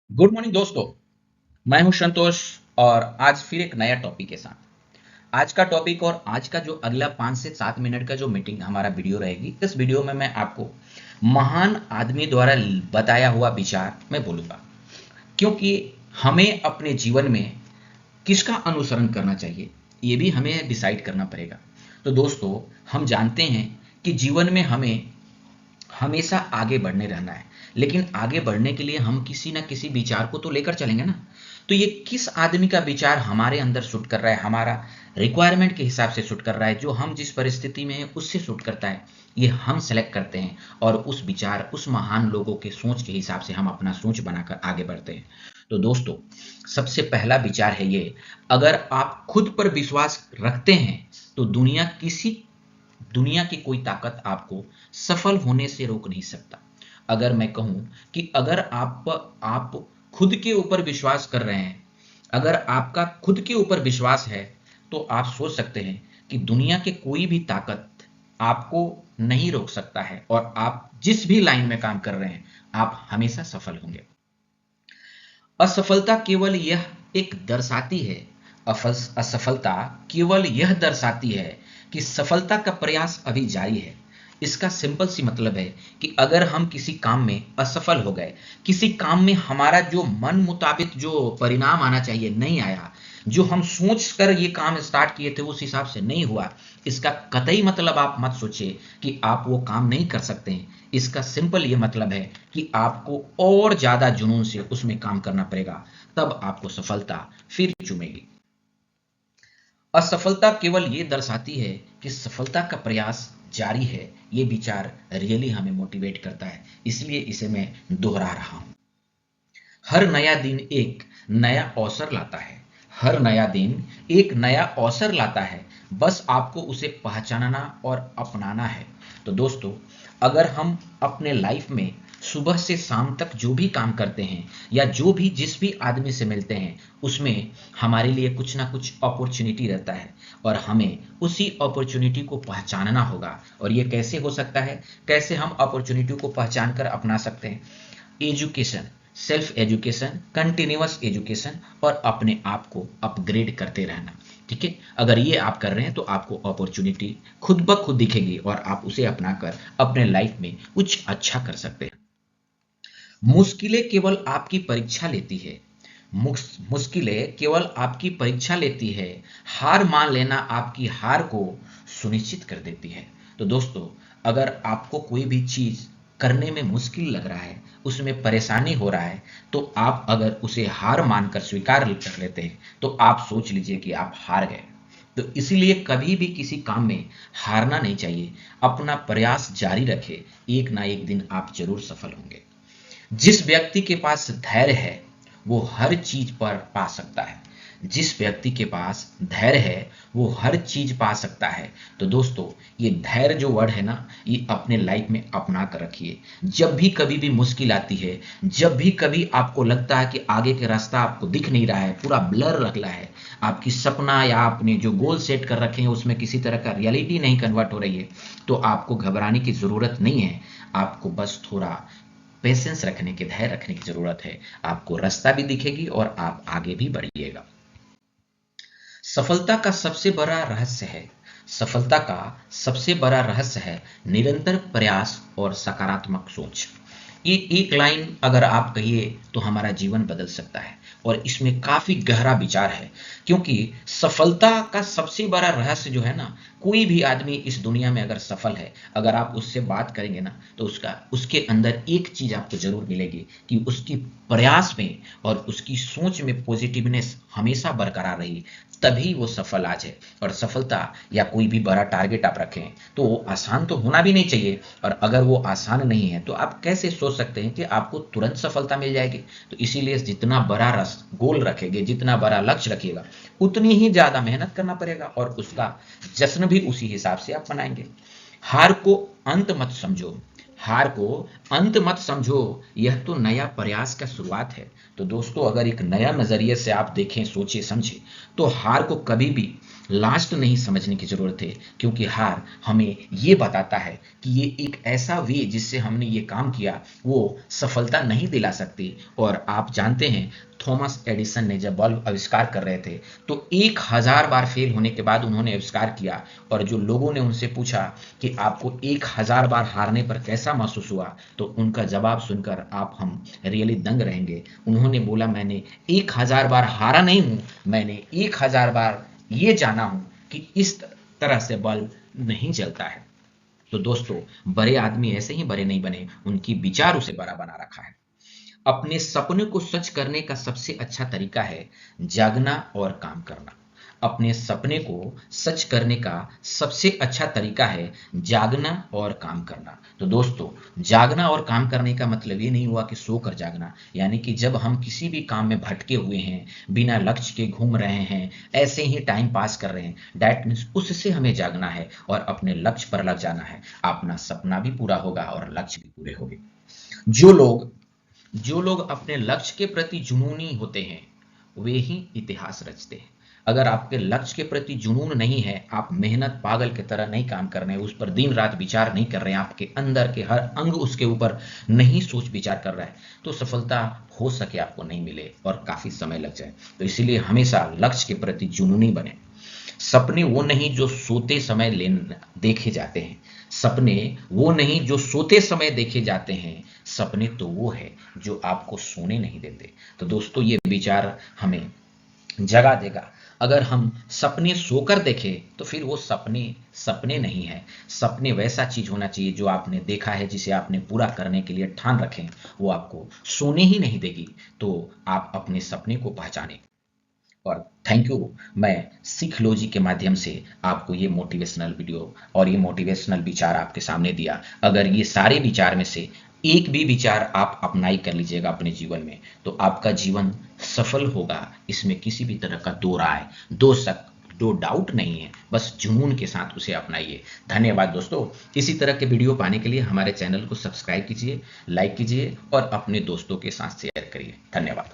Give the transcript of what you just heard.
Good morning दोस्तों। मैं हूं संतोष और आज फिर एक नया टॉपिक के साथ। आज का टॉपिक और आज का जो अगला 5 से 7 मिनट का जो मीटिंग हमारा वीडियो रहेगी, इस वीडियो में मैं आपको महान आदमी द्वारा बताया हुआ विचार मैं बोलूंगा, क्योंकि हमें अपने जीवन में किसका अनुसरण करना चाहिए ये भी हमें डिसाइड करना पड़ेगा। तो दोस्तों, हम जानते हैं कि जीवन में हमें हमेशा आगे बढ़ने रहना है, लेकिन आगे बढ़ने के लिए हम किसी ना किसी विचार को तो लेकर चलेंगे ना। तो ये किस आदमी का विचार हमारे अंदर शूट कर रहा है, हमारा रिक्वायरमेंट के हिसाब से शूट कर रहा है, जो हम जिस परिस्थिति में है उससे शूट करता है, ये हम सेलेक्ट करते हैं और उस विचार उस महान लोगों के सोच के हिसाब से हम अपना सोच बनाकर आगे बढ़ते हैं। तो दोस्तों, सबसे पहला विचार है ये: अगर आप खुद पर विश्वास रखते हैं तो दुनिया की कोई ताकत आपको सफल होने से रोक नहीं सकता। अगर मैं कहूं कि अगर आप खुद के ऊपर विश्वास कर रहे हैं, अगर आपका खुद के ऊपर विश्वास है, तो आप सोच सकते हैं कि दुनिया के कोई भी ताकत आपको नहीं रोक सकता है और आप जिस भी लाइन में काम कर रहे हैं, आप हमेशा सफल होंगे। असफलता केवल यह एक दर्शाती है असफलता केवल यह दर्शाती है कि सफलता का प्रयास अभी जारी है। इसका सिंपल सी मतलब है कि अगर हम किसी काम में असफल हो गए, किसी काम में हमारा जो मन मुताबिक जो परिणाम आना चाहिए नहीं आया, जो हम सोच कर ये काम स्टार्ट किए थे उस हिसाब से नहीं हुआ, इसका कतई मतलब आप मत सोचिए कि आप वो काम नहीं कर सकते हैं। इसका सिंपल ये मतलब है कि आपको और ज्यादा जुनून से उसमें काम करना पड़ेगा, तब आपको सफलता फिर चूमेगी। असफलता केवल ये दर्शाती है कि सफलता का प्रयास जारी है। ये विचार रियली हमें मोटिवेट करता है, इसलिए इसे मैं दोहरा रहा हूं। हर नया दिन एक नया अवसर लाता है। हर नया दिन एक नया अवसर लाता है, बस आपको उसे पहचानना और अपनाना है। तो दोस्तों, अगर हम अपने लाइफ में सुबह से शाम तक जो भी काम करते हैं या जो भी जिस भी आदमी से मिलते हैं, उसमें हमारे लिए कुछ ना कुछ अपॉर्चुनिटी रहता है और हमें उसी अपॉर्चुनिटी को पहचानना होगा। और ये कैसे हो सकता है, कैसे हम अपॉर्चुनिटी को पहचान कर अपना सकते हैं? Education, self education, continuous education और अपने आप को अपग्रेड करते रहना। ठीक है, अगर ये आप कर रहे हैं तो आपको अपॉर्चुनिटी खुद ब खुद दिखेगी और आप उसे अपनाकर अपने लाइफ में कुछ अच्छा कर सकते हैं। मुश्किलें केवल आपकी परीक्षा लेती है। मुश्किलें केवल आपकी परीक्षा लेती है। हार मान लेना आपकी हार को सुनिश्चित कर देती है। तो दोस्तों, अगर आपको कोई भी चीज करने में मुश्किल लग रहा है, उसमें परेशानी हो रहा है, तो आप अगर उसे हार मानकर स्वीकार कर लेते हैं, तो आप सोच लीजिए कि आप हार गए। तो इसीलिए कभी भी किसी काम में हारना नहीं चाहिए। अपना प्रयास जारी रखें, एक ना एक दिन आप जरूर सफल होंगे। जिस व्यक्ति के पास धैर्य है वो हर चीज पर पा सकता है। जिस व्यक्ति के पास धैर्य है वो हर चीज पा सकता है। तो दोस्तों, ये धैर्य जो वर्ड है ना, ये अपने लाइफ में अपना कर रखिए। जब भी कभी भी मुश्किल आती है, जब भी कभी आपको लगता है कि आगे का रास्ता आपको दिख नहीं रहा है, पूरा ब्लर लग रहा है, आपकी सपना या आपने जो गोल सेट कर रखे हैं उसमें किसी तरह का रियलिटी नहीं कन्वर्ट हो रही है, तो आपको घबराने की जरूरत नहीं है। आपको बस थोड़ा पेशेंस रखने की, धैर्य रखने की जरूरत है। आपको रास्ता भी दिखेगी और आप आगे भी बढ़िएगा। सफलता का सबसे बड़ा रहस्य है सफलता का सबसे बड़ा रहस्य है निरंतर प्रयास और सकारात्मक सोच। ये एक लाइन अगर आप कहिए तो हमारा जीवन बदल सकता है और इसमें काफी गहरा विचार है। क्योंकि सफलता का सबसे बड़ा रहस्य जो है ना, कोई भी आदमी इस दुनिया में अगर सफल है, अगर आप उससे बात करेंगे ना, तो उसके अंदर एक चीज आपको जरूर मिलेगी कि उसकी प्रयास में और उसकी सोच में पॉजिटिवनेस हमेशा बरकरार रही, तभी वो सफल आज है। और सफलता या कोई भी बड़ा टारगेट आप रखें तो वो आसान तो होना भी नहीं चाहिए, और अगर वो आसान नहीं है तो आप कैसे सोच सकते हैं कि आपको तुरंत सफलता मिल जाएगी? तो इसीलिए जितना बड़ा गोल रखेंगे, जितना बड़ा लक्ष्य रखिएगा, उतनी ही ज्यादा मेहनत करना पड़ेगा और उसका जश्न भी उसी हिसाब से आप मनाएंगे। हार को अंत मत समझो। हार को अंत मत समझो, यह तो नया प्रयास का शुरुआत है। तो दोस्तों, अगर एक नया नजरिए से आप देखें, सोचे समझे, तो हार को कभी भी लास्ट नहीं समझने की जरूरत है, क्योंकि हार हमें ये बताता है कि ये एक ऐसा वे जिससे हमने ये काम किया वो सफलता नहीं दिला सकती। और आप जानते हैं, थॉमस एडिसन ने जब बल्ब आविष्कार कर रहे थे तो 1000 बार फेल होने के बाद उन्होंने आविष्कार किया। और जो लोगों ने उनसे पूछा कि आपको 1000 बार हारने पर कैसा महसूस हुआ, तो उनका जवाब सुनकर आप हम रियली दंग रहेंगे। उन्होंने बोला, मैंने 1000 बार हारा नहीं हूं, मैंने 1000 बार ये जाना हूं कि इस तरह से बल्ब नहीं जलता है। तो दोस्तों, बड़े आदमी ऐसे ही बड़े नहीं बने, उनकी विचार उसे बड़ा बना रखा है। अपने सपने को सच करने का सबसे अच्छा तरीका है जागना और काम करना। अपने सपने को सच करने का सबसे अच्छा तरीका है जागना और काम करना। तो दोस्तों, जागना और काम करने का मतलब ये नहीं हुआ कि सोकर जागना, यानी कि जब हम किसी भी काम में भटके हुए हैं, बिना लक्ष्य के घूम रहे हैं, ऐसे ही टाइम पास कर रहे हैं, दैट मीन्स उससे हमें जागना है और अपने लक्ष्य पर लग जाना है। अपना सपना भी पूरा होगा और लक्ष्य भी पूरे होंगे। जो लोग जो लोग अपने लक्ष्य के प्रति जुनूनी होते हैं वे ही इतिहास रचते हैं। अगर आपके लक्ष्य के प्रति जुनून नहीं है, आप मेहनत पागल की तरह नहीं काम कर रहे हैं, उस पर दिन रात विचार नहीं कर रहे हैं, आपके अंदर के हर अंग उसके ऊपर नहीं सोच विचार कर रहा है, तो सफलता हो सके आपको नहीं मिले और काफी समय लग जाए। तो इसीलिए हमेशा लक्ष्य के प्रति जुनूनी बने। सपने वो नहीं जो सोते समय देखे जाते हैं, सपने वो नहीं जो सोते समय देखे जाते हैं, सपने तो वो है जो आपको सोने नहीं देते। तो दोस्तों, ये विचार हमें जगा देगा। अगर हम सपने सोकर देखें तो फिर वो सपने सपने नहीं है। सपने वैसा चीज होना चाहिए जो आपने देखा है, जिसे आपने पूरा करने के लिए ठान रखें, वो आपको सोने ही नहीं देगी। तो आप अपने सपने को पहचानें। और थैंक यू, मैं सिखलॉजी के माध्यम से आपको ये मोटिवेशनल वीडियो और ये मोटिवेशनल विचार आपके सामने दिया। अगर ये सारे विचार में से एक भी विचार आप अप्लाई कर लीजिएगा अपने जीवन में, तो आपका जीवन सफल होगा। इसमें किसी भी तरह का दो राय, दो शक, दो डाउट नहीं है। बस जुनून के साथ उसे अपनाइए। धन्यवाद दोस्तों। इसी तरह के वीडियो पाने के लिए हमारे चैनल को सब्सक्राइब कीजिए, लाइक कीजिए और अपने दोस्तों के साथ शेयर करिए। धन्यवाद।